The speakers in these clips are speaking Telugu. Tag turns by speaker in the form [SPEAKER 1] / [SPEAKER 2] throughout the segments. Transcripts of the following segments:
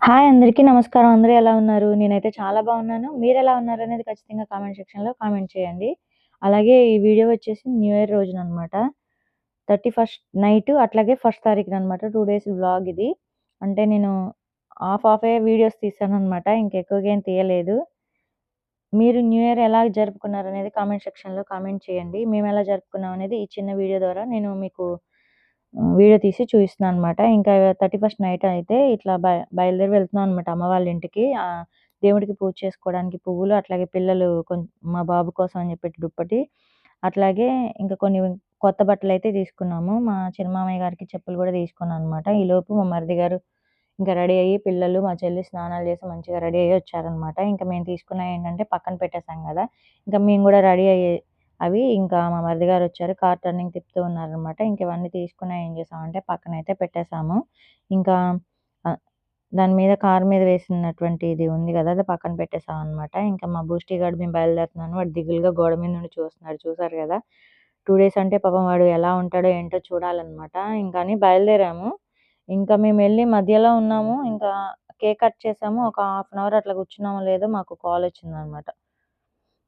[SPEAKER 1] హాయ్ అందరికీ నమస్కారం. అందరూ ఎలా ఉన్నారు? నేనైతే చాలా బాగున్నాను. మీరెలా ఉన్నారనేది ఖచ్చితంగా కామెంట్ సెక్షన్‌లో కామెంట్ చేయండి. అలాగే ఈ వీడియో వచ్చేసి న్యూ ఇయర్ రోజుననమాట. 31st నైట్ అట్లాగే 1 తారీఖుననమాట. 2 డేస్ వ్లాగ్ ఇది. అంటే నేను హాఫే వీడియోస్ తీశాననమాట. ఇంకెక్కువగా ఏం తీయలేదు. మీరు న్యూ ఇయర్ ఎలా జరుపుకున్నారనేది కామెంట్ సెక్షన్‌లో కామెంట్ చేయండి. మేమెలా జరుపుకున్నాం అనేది ఈ చిన్న వీడియో ద్వారా నేను మీకు వీడియో తీసి చూయిస్తున్నాననమాట. ఇంకా 31st నైట్ అయితే ఇట్లా బయలుదేరి వెళ్తున్నాం అనమాట అమ్మ వాళ్ళ ఇంటికి. దేవుడికి పూజ చేసుకోవడానికి పువ్వులు, అట్లాగే పిల్లలు మా బాబు కోసం అని చెప్పి దుప్పటి, అట్లాగే ఇంకా కొన్ని కొత్త బట్టలైతే తీసుకున్నాము. మా చిన్న మామయ్య గారికి చెప్పులు కూడా తీసుకున్నాననమాట. ఈలోపు మా మరిది గారు ఇంకా రెడీ అయ్యి, పిల్లలు, మా చెల్లి స్నానాలు చేసి మంచిగా రెడీ అయ్యి వచ్చారనమాట. ఇంకా మేము తీసుకున్నయేంటంటే పక్కన పెట్టేసాం గదా! ఇంకా మేము గూడా రెడీ అయ్యి ఇంకా మా మరిది గారొచ్చారు. కార్ టర్నింగ్ తిప్పుతూ ఉన్నారనమాట. ఇంక ఇవన్నీ తీసుకున్నయి ఏం చేసామంటే పక్కనైతే పెట్టేసాము. ఇంకా ఆహ్, దాని మీద కారు మీద వేసినటువంటి ఇది ఉంది గదా! అది పక్కన పెట్టేసామనమాట. ఇంకా మా బూస్టీ గాడు మేము బయలుదేరుతున్నాను. వాడు దిగులుగా గోడ మీద నుండి చూస్తున్నాడు. చూసారు గదా! 2 డేస్ అంటే పాపం వాడు ఎలా ఉంటాడో ఏంటో చూడాలనమాట. ఇంకని బయలుదేరాము. ఇంకా మేమెళ్లి మధ్యలో ఉన్నాము. ఇంకా కేక్ కట్ చేసాము. ఒక హాఫ్ అన్ అవర్ అట్లా కూర్చున్నామో లేదో మాకు కాలొచ్చిందనమాట.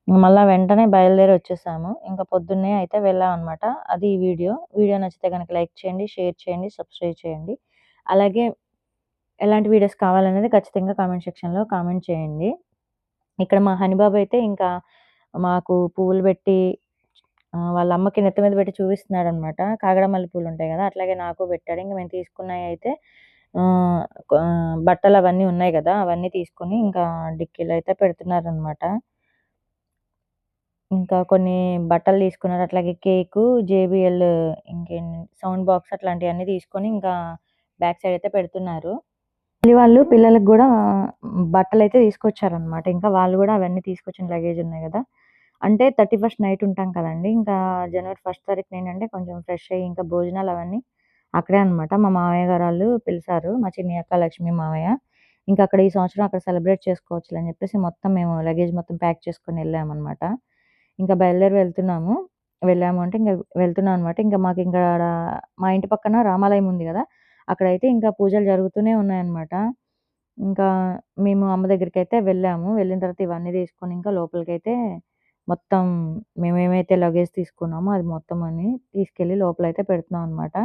[SPEAKER 1] మళ్ళా వెంటనే బయలుదేరి వచ్చేసాము. ఇంకా పొద్దున్నే అయితే వెళ్ళామనమాట. అది ఈ వీడియో. వీడియో నచ్చితే గనక లైక్ చేయండి, షేర్ చేయండి, సబ్స్క్రైబ్ చేయండి. అలాగే ఎలాంటి వీడియోస్ కావాలనేది ఖచ్చితంగా కామెంట్ సెక్షన్‌లో కామెంట్ చేయండి. ఇక్కడ మా హనీ బాబు అయితే ఇంకా మాకు పువ్వులు పెట్టి వాళ్ళ అమ్మకి నెత్తి మీద పెట్టి చూపిస్తున్నాడనమాట. కాగడ మల్లె పూలుంటాయి గదా! అట్లాగే నాకు పెట్టాడు. ఇంక మేము తీసుకున్నయయితే ఆహ్, బట్టలవన్నీ ఉన్నాయి గదా! అవన్నీ తీసుకొని ఇంకా డిక్కీలో అయితే పెడుతున్నారనమాట. ఇంకా కొన్ని బట్టలు తీసుకున్నారు. అట్లాగే కేకు, జేబీఎల్ సౌండ్ బాక్స్ అట్లాంటియన్నీ తీసుకొని ఇంకా బ్యాక్ సైడ్ అయితే పెడుతున్నారు. మళ్ళీ వాళ్ళు పిల్లలకి గూడా బట్టలైతే తీసుకొచ్చారనమాట. ఇంకా వాళ్ళు గూడా అవన్నీ తీసుకొచ్చిన లగేజ్ ఉన్నాయి గదా! అంటే 31st నైట్ ఉంటాం కదండీ! ఇంకా జనవరి 1 తారీఖునేంటంటే కొంచెం ఫ్రెష్ అయ్యి ఇంకా భోజనాలు అవన్నీ అక్కడే అనమాట. మా మామయ్య గారాళ్ళు పిలిసారు. మా చిన్ని అక్క, లక్ష్మి మామయ్య. ఇంకా అక్కడ ఈ సంవత్సరం అక్కడ సెలబ్రేట్ చేసుకోవచ్చులే అని చెప్పేసి మొత్తం మేము లగేజ్ మొత్తం ప్యాక్ చేసుకొని వెళ్ళామనమాట. ఇంకా బయలుదేరి వెళ్తున్నాము. వెళ్ళాము అంటే ఇంక వెళ్తున్నాం అనమాట. ఇంకా మాకింకా ఆడ మా ఇంటి పక్కన రామాలయం ఉంది గదా! అక్కడైతే ఇంకా పూజలు జరుగుతూనే ఉన్నాయన్నమాట. ఇంకా మేము అమ్మ దగ్గరికైతే వెళ్ళాము. వెళ్ళిన తర్వాత ఇవన్నీ తీసుకొని ఇంకా లోపలికైతే మొత్తం మేమేమైతే లగేజ్ తీసుకున్నామో అది మొత్తం అన్ని తీసుకెళ్ళి లోపలైతే పెడుతున్నాం అనమాట.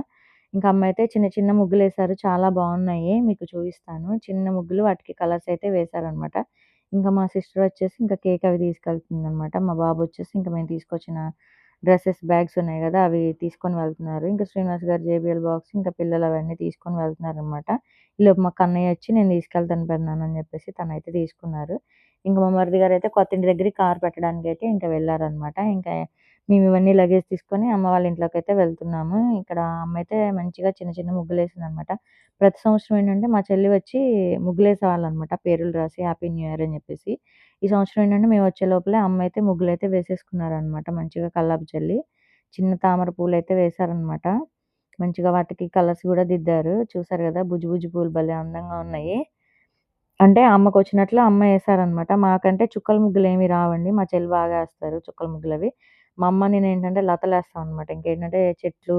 [SPEAKER 1] ఇంకా అమ్మ అయితే చిన్న చిన్న ముగ్గులేశారు. చాలా బావున్నాయి. మీకు చూపిస్తాను. చిన్న ముగ్గులు వాటికి కలర్స్ అయితే వేశారనమాట. ఇంకా మా సిస్టర్ వచ్చేసి ఇంకా కేక్ అవి తీసుకెళ్తుందనమాట. మా బాబు వచ్చేసి ఇంకా మేము తీసుకొచ్చిన డ్రెసెస్, బ్యాగ్స్ ఉన్నాయి గదా! అవి తీసుకొని వెళ్తున్నారు. ఇంకా శ్రీనివాస్ గారు జేబీఎల్ బాక్స్ ఇంకా పిల్లలు అవన్నీ తీసుకొని వెళ్తున్నారనమాట. ఈలోపు మా కన్నయ్య వచ్చి నేను తీసుకెళ్తాను పెదనాన్న అని చెప్పేసి తనైతే తీసుకున్నారు. ఇంక మా మరిది గారైతే కొత్తింటి దగ్గరికి కారు పెట్టడానికైతే ఇంకా వెళ్లారనమాట. ఇంకా మేము ఇవన్నీ లగేజ్ తీసుకొని అమ్మ వాళ్ళ ఇంట్లోకైతే వెళ్తున్నాము. ఇక్కడ అమ్మయితే మంచిగా చిన్న చిన్న ముగ్గులేసిందనమాట. ప్రతి సంవత్సరం ఏంటంటే మా చెల్లి వచ్చి ముగ్గులేసేవాళ్ళనమాట. పేర్లు రాసి హ్యాపీ న్యూ ఇయర్ అని చెప్పేసి. ఈ సంవత్సరం ఏంటంటే మేము వచ్చే లోపలే అమ్మయితే ముగ్గులైతే వేసేసుకున్నారనమాట. మంచిగా కల్లాపు చల్లి. చిన్న తామర పూలైతే వేశారనమాట. మంచిగా వాటికి కలర్స్ గూడా దిద్దారు. చూసారు గదా! బుజ్జి బుజ్జి పూలు భలే అందంగా ఉన్నాయి. అంటే అమ్మకొచ్చినట్లు అమ్మ ఏశారనమాట. మాకంటే చుక్కల ముగ్గులేమి రావండి. మా చెల్లి బాగా ఏస్తారు చుక్కల ముగ్గులవి. మా అమ్మ నేనేంటంటే లతలేస్తాం అనమాట. ఇంకేంటంటే చెట్లు,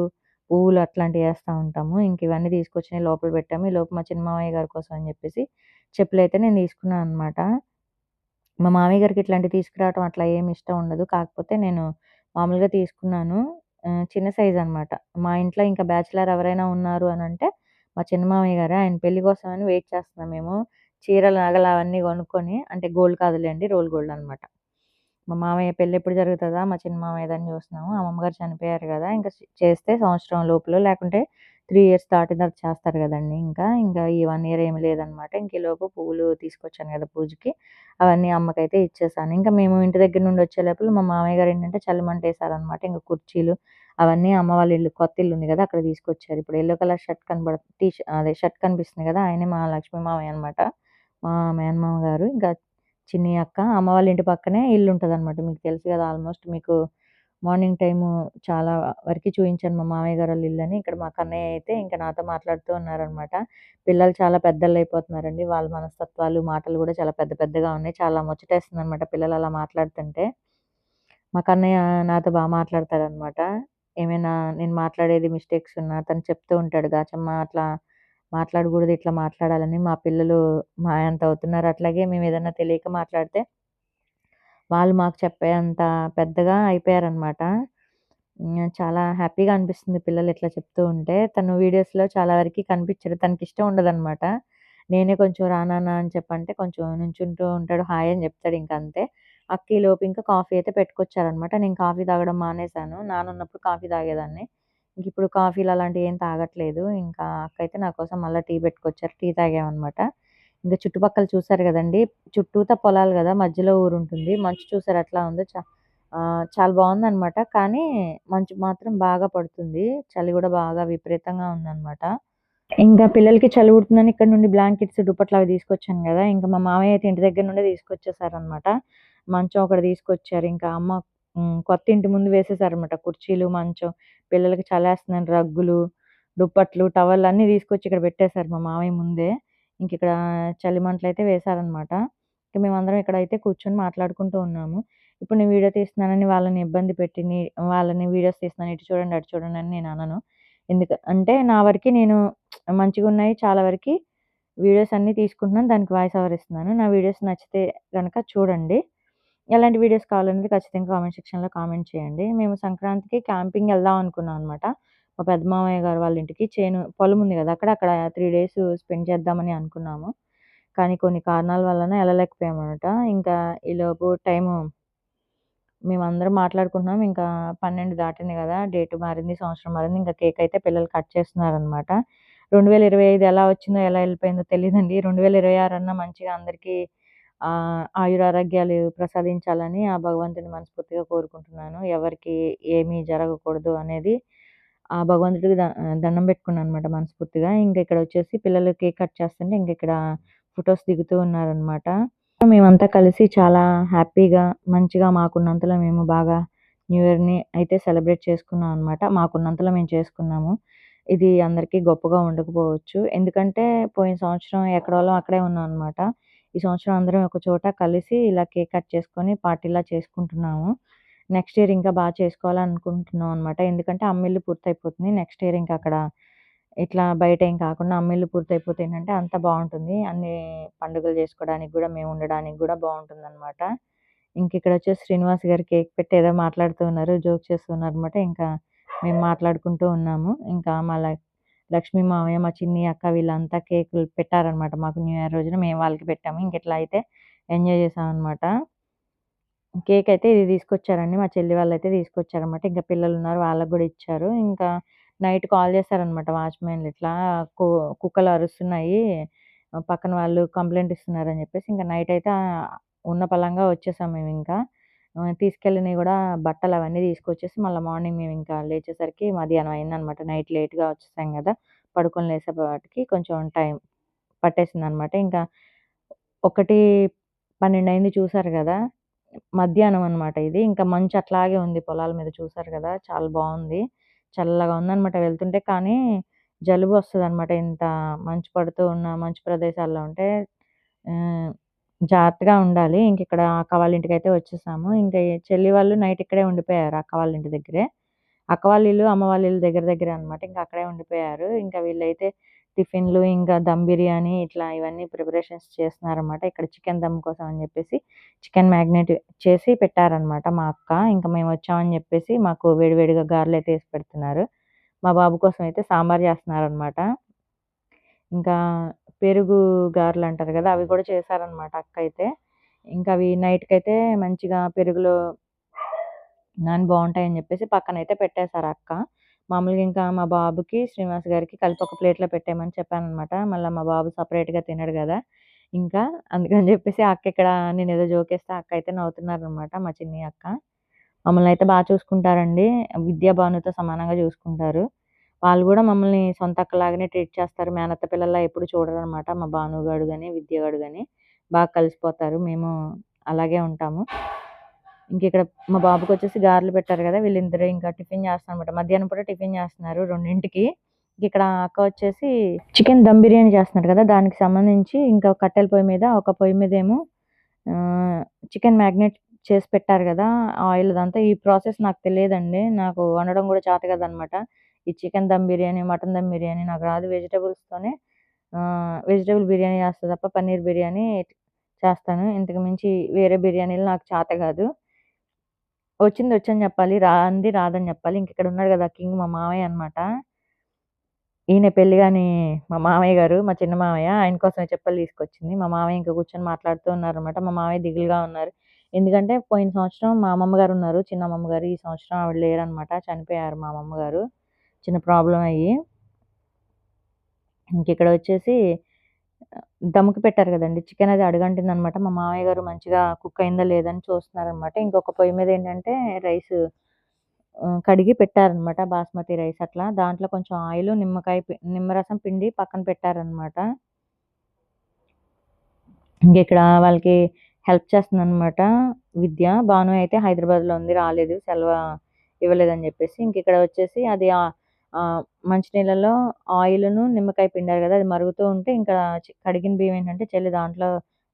[SPEAKER 1] పువ్వులు అట్లాంటియేస్తా ఉంటాము. ఇంక ఇవన్నీ తీసుకొచ్చినయి లోపల పెట్టాము. ఈలోపు మా చిన్న మామయ్య గారి కోసం అని జెప్పేసి చెప్పులైతే నేను తీసుకున్నాననమాట. మా మామయ్య గారికి ఇట్లాంటివి తీసుకురావటం అట్లా ఏమి ఇష్టం ఉండదు. కాకపోతే నేను మామూలుగా తీసుకున్నాను. చిన్న సైజ్ అనమాట. మా ఇంట్లో ఇంకా బ్యాచిలర్ ఎవరైనా ఉన్నారు అనంటే మా చిన్న మామయ్య గారే. ఆయన పెళ్లి కోసమని వెయిట్ చేస్తున్నాం మేము. చీరలు, నగలు అవన్నీ కొనుక్కొని అంటే గోల్డ్ కాదులెండి. రోల్ గోల్డ్ అనమాట. మా మామయ్య పెళ్లెప్పుడు జరుగుతదా? మా చిన్న మామయ్యదని చూస్తున్నాము. అమ్మమ్మ గారు చనిపోయారు గదా! ఇంక చేస్తే సంవత్సరం లోపులో లేకుంటే 3 ఇయర్స్ దాటిన తర్వాత చేస్తారు గదండీ ఇంకా. ఇంకా ఈ 1 ఇయర్ ఏమి లేదనమాట. ఇంక ఈలోపు పువ్వులు తీసుకొచ్చాను గదా పూజకి. అవన్నీ అమ్మకైతే ఇచ్చేసాను. ఇంకా మేము ఇంటి దగ్గర నుండి వచ్చే లోపల మా మామయ్య గారేంటంటే చలిమంటేశారనమాట. ఇంక కుర్చీలు అవన్నీ అమ్మ వాళ్ళ ఇల్లు కొత్త ఇల్లుంది గదా! అక్కడ తీసుకొచ్చారు. ఇప్పుడు యెల్లో కలర్ షర్ట్ అదే షర్ట్ కనిపిస్తుంది గదా! ఆయనే మా లక్ష్మీ మామయ్య అనమాట. మా మేనమామ గారు. ఇంకా చిన్ని అక్క. అమ్మ వాళ్ళ ఇంటి పక్కనే ఇల్లుంటదనమాట. మీకు తెలుసు గదా! ఆల్‌మోస్ట్ మీకు మార్నింగ్ టైము చాలా వరకి చూయించాను మా మామయ్య గారోళ్ళ ఇల్లని. ఇక్కడ మా కన్నయ్య అయితే ఇంక నాతో మాట్లాడుతూ ఉన్నారనమాట. పిల్లలు చాలా పెద్దోళ్ళయిపోతున్నారండి. వాళ్ళ మనస్తత్వాలు, మాటలు గూడా చాలా పెద్ద పెద్దగా ఉన్నాయి. చాలా ముచ్చటేస్తుందనమాట పిల్లలు అలా మాట్లాడుతుంటే. మా కన్నయ్య నాతో మాట్లాడతాడనమాట. ఏమైనా నేను మాట్లాడేది మిస్టేక్స్ ఉన్నా తను చెప్తూ ఉంటాడు. "గాచమ్మ అట్లా మాట్లాడకూడదు, ఇట్లా మాట్లాడాలని. మా పిల్లలు మా అంత అవుతున్నారు. అట్లాగే మేమేదన్నా తెలియక మాట్లాడితే వాళ్ళు మాకు చెప్పేంత పెద్దగా అయిపోయారనమాట. చాలా హ్యాపీగా అనిపిస్తుంది పిల్లలు ఇట్లా చెప్తూ ఉంటే. తను వీడియోస్‌లో చాలా వరకి కనిపిచ్చడు. తనకిష్టం ఉండదనమాట. నేనే కొంచెం రా నాన్న అని చెప్పంటే కొంచెం నుంచుంటూ ఉంటాడు. హాయ్ అని చెప్తాడు ఇంకంతే. అక్క ఈలోపు ఇంకా కాఫీ అయితే పెట్టుకొచ్చారనమాట. నేను కాఫీ తాగడం మానేశాను. నానున్నప్పుడు కాఫీ తాగేదాన్ని. ఇంకిప్పుడు కాఫీలు అలాంటివి ఏం తాగట్లేదు. ఇంకా అక్క అయితే నా కోసం మళ్ళా టీ పెట్టుకొచ్చారు. టీ తాగామనమాట. ఇంక చుట్టుపక్కల చూసారు గదండీ! చుట్టూతా పొలాలు గదా! మధ్యలో ఊరుంటుంది. మంచు చూసారా ఎట్లా ఉందో? చాలా బావుందనమాట. కానీ మంచు మాత్రం బాగా పడుతుంది. చలి గూడా బాగా విపరీతంగా ఉందనమాట. ఇంకా పిల్లలకి చలి పుడుతుందని ఇక్కడ నుండి బ్లాంకెట్స్, దుప్పట్లు అవి తీసుకొచ్చాను గదా! ఇంక మా మామయ్య అయితే ఇంటి దగ్గర నుండే తీసుకొచ్చేసారనమాట. మంచం ఒకటి తీసుకొచ్చారు. ఇంకా అమ్మ కొత్త ఇంటి ముందు వేసేసారనమాట. కుర్చీలు, మంచం. పిల్లలకి చలేస్తుందని రగ్గులు, దుప్పట్లు, టవల్‌లు అన్నీ తీసుకొచ్చి ఇక్కడ పెట్టేసారు మా మామయ్య ముందే. ఇంకిక్కడ చలి మంటలయితే వేశారనమాట. ఇక మేమందరం ఇక్కడైతే కూర్చొని మాట్లాడుకుంటూ ఉన్నాము. ఇప్పుడు నేను వీడియో తీస్తున్నానని వాళ్ళని ఇబ్బంది పెట్టి వాళ్ళని వీడియోస్ తీస్తున్నాను, ఇటు చూడండి, అటు చూడండి అని నేననను. అంటే నా వరకి నేను మంచిగున్నాయి చాలా వరకి వీడియోస్ అన్నీ తీసుకుంటున్నాను. దానికి వాయిస్ ఓవర్ ఇస్తున్నాను. నా వీడియోస్ నచ్చితే గనక చూడండి. ఎలాంటి వీడియోస్ కావాలనేది ఖచ్చితంగా కామెంట్ సెక్షన్‌లో కామెంట్ చేయండి. మేము సంక్రాంతికి క్యాంపింగ్ ఎళ్దాం అనుకున్నాం అనమాట. మా పెద్ద మామయ్య గారు వాళ్ళ ఇంటికి. పొలం ఉంది గదా! అక్కడ 3 డేస్ స్పెండ్ చేద్దామని అనుకున్నాము. కానీ కొన్ని కారణాల వలన ఎళ్ళలేకపోయామనమాట. ఇంకా ఈలోపు మేమందరం మాట్లాడుకుంటున్నాం. ఇంకా 12 దాటింది గదా! డేట్ మారింది, సంవత్సరం మారింది. ఇంకా కేక్ అయితే పిల్లలు కట్ చేస్తున్నారనమాట. 2025 ఎలా వచ్చిందో, ఎలా ఎళ్ళిపోయిందో తెలీదండి. 2026 అన్నా మంచిగా అందరికీ ఆయురారోగ్యాలు ప్రసాదించాలని ఆ భగవంతుడిని మనస్ఫూర్తిగా కోరుకుంటున్నాను. ఎవరికీ ఏమీ జరగకూడదు అనేది ఆ భగవంతుడికి దండం పెట్టుకున్నాననమాట మనస్ఫూర్తిగా. ఇంక ఇక్కడొచ్చేసి పిల్లలు కేక్ కట్ చేస్తుంటే ఇంకిక్కడ ఫోటోస్ దిగుతూ ఉన్నారనమాట. మేమంతా కలిసి చాలా హ్యాపీగా, మంచిగా మాకున్నంతలో మేము బాగా న్యూ ఇయర్‌ని అయితే సెలబ్రేట్ చేసుకున్నాం అనమాట. మాకున్నంతలో మేము చేసుకున్నాము. ఇది అందరికీ గొప్పగా ఉండకపోవచ్చు. ఎందుకంటే పోయిన సంవత్సరం ఎక్కడోళ్ళం అక్కడే ఉన్నాం అనమాట. ఈ సంవత్సరం అందరం ఒక చోట కలిసి ఇలా కేక్ కట్ చేసుకొని పార్టీలా చేసుకుంటున్నాము. నెక్స్ట్ ఇయర్ ఇంకా చేసుకోవాలనుకుంటున్నాం అనమాట. ఎందుకంటే అమ్మిల్లు పూర్తయిపోతుంది. నెక్స్ట్ ఇయర్ ఇంకా అక్కడ ఇట్లా బయట ఏం కాకుండా అమ్మిల్లు పూర్తయిపోతే ఏంటంటే అంతా బావుంటుంది. అన్ని పండుగలు చేసుకోవడానికి గూడా, మేము ఉండడానికి గూడా బావుంటుందనమాట. ఇంకిక్కడొచ్చేసి శ్రీనివాస్ గారు కేక్ పెట్టి ఏదో మాట్లాడుతూ ఉన్నారు. జోక్ చేస్తూ ఉన్నారనమాట. ఇంకా మేము మాట్లాడుకుంటూ ఉన్నాము. ఇంకా మా లక్ష్మీ మామయ్య, మా చిన్ని అక్క వీళ్ళంతా కేకులు పెట్టారనమాట మాకు న్యూ ఇయర్ రోజున. మేము వాళ్ళకి పెట్టాము. ఇంకిట్లా అయితే ఎంజాయ్ చేశామనమాట. కేక్ అయితే ఇది తీసుకొచ్చారండి. మా చెల్లి వాళ్ళైతే తీసుకొచ్చారనమాట. ఇంకా పిల్లలున్నారు వాళ్ళకి గూడా ఇచ్చారు. ఇంకా నైట్ కాల్ చేశారనమాట వాచ్‌మెన్‌లు ఇట్లా కు కుక్కలు అరుస్తున్నాయి. పక్కన వాళ్ళు కంప్లెయింట్ ఇస్తున్నారని జెప్పేసి ఇంక నైట్ అయితే ఉన్న పళంగా వచ్చేసాం మేమింకా. తీసుకెళ్ళినయి గూడా బట్టలవన్నీ తీసుకొచ్చేసి మళ్ళా మార్నింగ్ మేమింకా లేచేసరికి మధ్యాహ్నం అయిందనమాట. నైట్ లేట్‌గా వచ్చేసాం గదా! పడుకొని లేసేపాటికి కొంచెం టైం పట్టేసిందనమాట. ఇంకా 1:12 అయింది చూసారు గదా! మధ్యాహ్నం అనమాట ఇది. ఇంకా మంచు అట్లాగే ఉంది పొలాల మీద చూసారు గదా! చాలా బావుంది. చల్లగా ఉందనమాట వెళ్తుంటే. కానీ జలుబు వస్తదనమాట. ఇంత మంచు పడుతూ ఉన్న మంచు ప్రదేశాల్లో ఉంటే ఆహ్, జాగ్రత్తగా ఉండాలి. ఇంకిక్కడ అక్క వాళ్ళ ఇంటికైతే వచ్చేసాము. ఇంకా చెల్లి వాళ్ళు నైట్ ఇక్కడే ఉండిపోయారు అక్క వాళ్ళ ఇంటి దగ్గరే. అక్క వాళ్ళ ఇల్లు, అమ్మ వాళ్ళ ఇల్లు దగ్గర దగ్గరే అనమాట. ఇంక అక్కడే ఉండిపోయారు. ఇంకా వీళ్ళైతే టిఫిన్‌లు, ఇంకా దమ్ బిర్యానీ ఇట్లా ఇవన్నీ ప్రిపరేషన్స్ చేస్తున్నారనమాట. ఇక్కడ చికెన్ దమ్ కోసం అని జెప్పేసి చికెన్ మ్యాగ్నేట్ చేసి పెట్టారనమాట మా అక్క. ఇంక మేమొచ్చామని జెప్పేసి మాకు వేడి వేడిగా గారెలైతే ఏసి పెడుతున్నారు. మా బాబు కోసం అయితే సాంబార్ జేస్తున్నారనమాట. ఇంకా పెరుగు గారెలంటారు గదా! అవి గూడా చేశారనమాట అక్కయితే. ఇంకా అవి నైట్‌కైతే మంచిగా పెరుగులో బావుంటాయని జెప్పేసి పక్కనైతే పెట్టేశారు అక్క. మామూలుగా ఇంకా మా బాబుకి, శ్రీనివాస్ గారికి కలిపి ఒక ప్లేట్‌లో పెట్టేయమని చెప్పాననమాట. మళ్ళా మా బాబు సెపరేట్‌గా తినడు గదా! ఇంకా అందుకని జెప్పేసి ఆ అక్క ఇక్కడ నేనేదో జోకేస్తే అక్క అయితే నవ్వుతున్నారనమాట మా చిన్ని అక్క. మమ్మల్నయితే చూసుకుంటారండి. విద్యా భానుతో సమానంగా జూసుకుంటారు. వాళ్ళు గూడా మమ్మల్ని సొంత అక్కలాగానే ట్రీట్ చేస్తారు. మేనత్త పిల్లల్లా ఎప్పుడు చూడరనమాట. మా భాను గాడు గాని, విద్య గాడు గాని బాగా కలిసిపోతారు. మేము అలాగే ఉంటాము. ఇంకిక్కడ మా బాబుకొచ్చేసి గారెలు పెట్టారు గదా! వీళ్ళిద్దరూ ఇంకా టిఫిన్ చేస్తున్నారనమాట. మధ్యాహ్నం పూట టిఫిన్ చేస్తున్నారు 2కి. ఇక్కడ అక్క వచ్చేసి చికెన్ దమ్ బిర్యానీ చేస్తున్నారు కదా! దానికి సంబంధించి ఇంకా కట్టెల పొయ్యి మీద ఒక పొయ్యి మీదేమో ఆహ్, చికెన్ మ్యాగ్నేట్ చేసి పెట్టారు గదా! ఆయిల్ అదంతా ఈ ప్రాసెస్ నాకు తెలియదండి. నాకు వండడం గూడా చేత కాదనమాట. ఈ చికెన్ దమ్ బిర్యానీ, మటన్ దమ్ బిర్యానీ నాకు రాదు. వెజిటబుల్స్‌తోనే వెజిటబుల్ బిర్యానీ చేస్తా తప్ప పన్నీర్ బిర్యానీ చేస్తాను. ఇంతకు మించి వేరే బిర్యానీలు నాకు చేత కాదు. వచ్చింది వచ్చని చెప్పాలి. రానిది రాదని చెప్పాలి. ఇంక ఇక్కడ ఉన్నాడు కదా కింగ్ మా మామయ్య అన్నమాట. ఈయన పెళ్లి గాని మా మామయ్య గారు, మా చిన్న మామయ్య. ఆయన కోసమే చెప్పలు తీసుకొచ్చింది. మా మామయ్య ఇంకా కూర్చొని మాట్లాడుతూ ఉన్నారన్నమాట. మా మామయ్య దిగులుగా ఉన్నారు. ఎందుకంటే పోయిన సంవత్సరం మా అమ్మమ్మ గారు ఉన్నారు. చిన్న అమ్మమ్మ గారు. ఈ సంవత్సరం ఆవిడ లేరన్నమాట. చనిపోయారు మా అమ్మమ్మ గారు. చిన్న ప్రాబ్లమ్ అయ్యి. ఇంకిక్కడ వచ్చేసి దమ్ముకి పెట్టారు కదండీ! చికెన్ అది అడుగంటిందన్నమాట. మా మామయ్య గారు మంచిగా కుక్ అయిందా లేదా అని చూస్తున్నారన్నమాట. ఇంకొక పొయ్యి మీద ఏంటంటే రైస్ కడిగి పెట్టారన్నమాట. బాస్మతి రైస్ అట్లా. దాంట్లో కొంచెం ఆయిలు, నిమ్మరసం పిండి పక్కన పెట్టారన్నమాట. ఇంకిక్కడ వాళ్ళకి హెల్ప్ చేస్తుందన్నమాట విద్య. భాను అయితే హైదరాబాద్‌లో ఉంది. రాలేదు. సెలవు ఇవ్వలేదని చెప్పేసి. ఇంకిక్కడ వచ్చేసి అది మంచినీళ్ళలో ఆయిలును, నిమ్మకాయ పిండారు కదా! అది మరుగుతూ ఉంటే ఇంకా కడిగిన బియ్యం ఏంటంటే చెల్లి దాంట్లో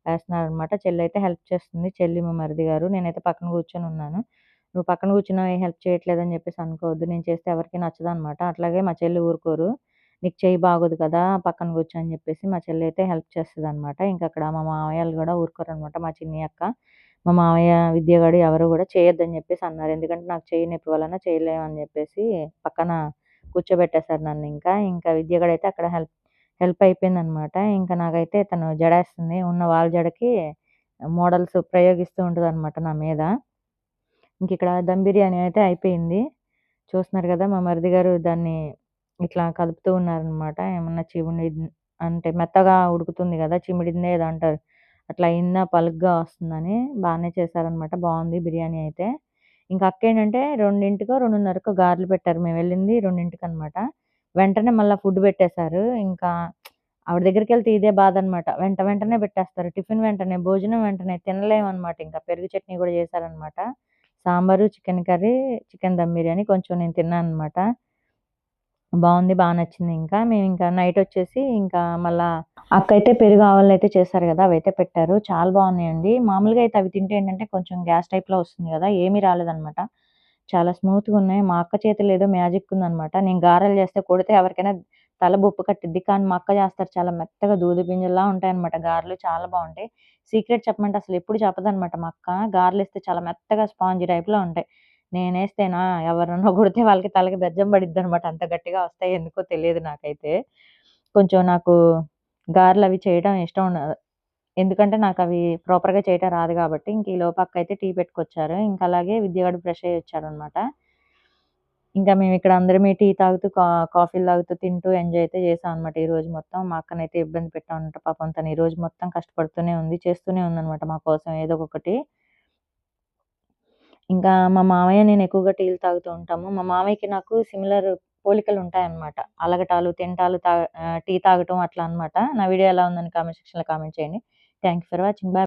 [SPEAKER 1] వేస్తున్నారన్నమాట. చెల్లయితే హెల్ప్ చేస్తుంది. చెల్లి మా మరిది గారు. నేనైతే పక్కన కూర్చొని ఉన్నాను. నువ్వు పక్కన కూర్చున్నావు ఏ హెల్ప్ చేయట్లేదని చెప్పేసి అనుకోవద్దు. నేను చేస్తే ఎవరికీ నచ్చదనమాట. అట్లాగే మా చెల్లి ఊరుకోరు. నీకు చెయ్యి బాగోదు కదా! పక్కన కూర్చో అని చెప్పేసి మా చెల్లి అయితే హెల్ప్ చేస్తదనమాట. ఇంకక్కడ మా మామయ్యోళ్ళు గూడా ఊరుకోరనమాట. మా చిన్ని అక్క, మా మామయ్య, విద్య గాడు ఎవరు గూడా చేయొద్దని చెప్పేసి అన్నారు. ఎందుకంటే నాకు చెయ్యి నొప్పి వలన చేయలేమని చెప్పేసి పక్కన కూర్చోబెట్టేసారు నన్నింకా. ఇంకా విద్య గూడైతే అక్కడ హెల్ప్ హెల్ప్ అయిపోయిందనమాట. ఇంకా నాకైతే తను జడేస్తుంది. ఉన్న వాళ్ళ జడకి మోడల్స్ ప్రయోగిస్తూ ఉంటదనమాట నా మీద. ఇంకిక్కడ దమ్ బిర్యానీ అయితే అయిపోయింది. చూస్తున్నారు గదా! మా మరిది గారు దాన్ని ఇట్లా కలుపుతూ ఉన్నారనమాట. ఏమన్నా అంటే మెత్తగా ఉడుకుతుంది గదా! చిమిడిందో ఏదో అంటారు. అట్లా అయిందా పలుగ్గా వస్తుందని బానే చేశారనమాట. బావుంది బిర్యానీ అయితే. ఇంక అక్కేంటంటే 2కో, 2:30కో గారెలు పెట్టారు. మేమెళ్ళింది 2కనమాట. వెంటనే మళ్ళా ఫుడ్ పెట్టేశారు. ఇంకా ఆవిడ దగ్గరికెళ్తే ఇదే బాధనమాట. వెంటనే పెట్టేస్తారు. టిఫిన్ వెంటనే, భోజనం వెంటనే తినలేమనమాట ఇంకా. పెరుగు చట్నీ గూడా చేశారనమాట. Sambar, chicken curry, chicken dum biryani కొంచెం నేను తిన్నాననమాట. బావుంది. బా నచ్చిందింకా. మేమింకా నైటొచ్చేసి ఇంకా మళ్ళా అక్కయితే పెరుగు ఆవలనైతే చేశారు గదా! అవైతే పెట్టారు. చాలా బావున్నాయండి. మామూలుగా అయితే అవి తింటే ఏంటంటే కొంచెం గ్యాస్ టైప్‌లో వస్తుంది గదా! ఏమీ రాలేదనమాట. చాలా స్మూత్‌గున్నాయి. మా అక్క చేతిలో ఏదో మ్యాజిక్ ఉందనమాట. నేను గారెలు చేస్తే కొడితే ఎవరికైనా తల బొప్పి కట్టిద్ది. కానీ మా అక్క చేస్తారు చాలా మెత్తగా దూది పింజల్లా ఉంటాయనమాట గారెలు. చాలా బావుంటాయి. సీక్రెట్ చెప్పమంటే అసలెప్పుడు చెప్పదనమాట మా అక్క. గారెలేస్తే చాలా మెత్తగా స్పాంజీ టైప్‌లో ఉంటాయి. నేనేస్తేనా ఎవరన్నా కొడితే వాళ్ళకి తలకి బెజ్జం పడిద్దనమాట. అంత గట్టిగా వస్తాయి. ఎందుకో తెలియదు నాకైతే. కొంచెం నాకు గారెలవి చేయడం ఇష్టం ఎందుకంటే నాకవి ప్రాపర్‌గా చేయటం రాదు గాబట్టి. ఇంక ఈలోపు అక్కయితే టీ పెట్టుకొచ్చారు. ఇంక అలాగే విద్యగాడు ఫ్రెష్ అయ్యి వచ్చాడనమాట. ఇంకా మేమిక్కడ అందరమే టీ తాగుతూ, కాఫీలు తాగుతూ, తింటూ ఎంజాయ్ అయితే చేశామనమాట ఈరోజు మొత్తం. మా అక్కనైతే ఇబ్బంది పెట్టామనమాట. పాపం తను ఈరోజు మొత్తం కష్టపడుతూనే ఉంది. చేస్తూనే ఉందనమాట మా కోసం ఏదో ఒకటి. ఇంకా మా మామయ్య, నేను ఎక్కువగా టీలు తాగుతూ ఉంటాము. మా మామయ్యకి నాకు సిమిలర్ పోలికలుంటాయన్నమాట. అలగటాలు, తింటాలు, టీ తాగటం అట్లా అన్నమాట. నా వీడియో ఎలా ఉందని కామెంట్ సెక్షన్‌లో కామెంట్ చేయండి. Thank you for watching. Bye.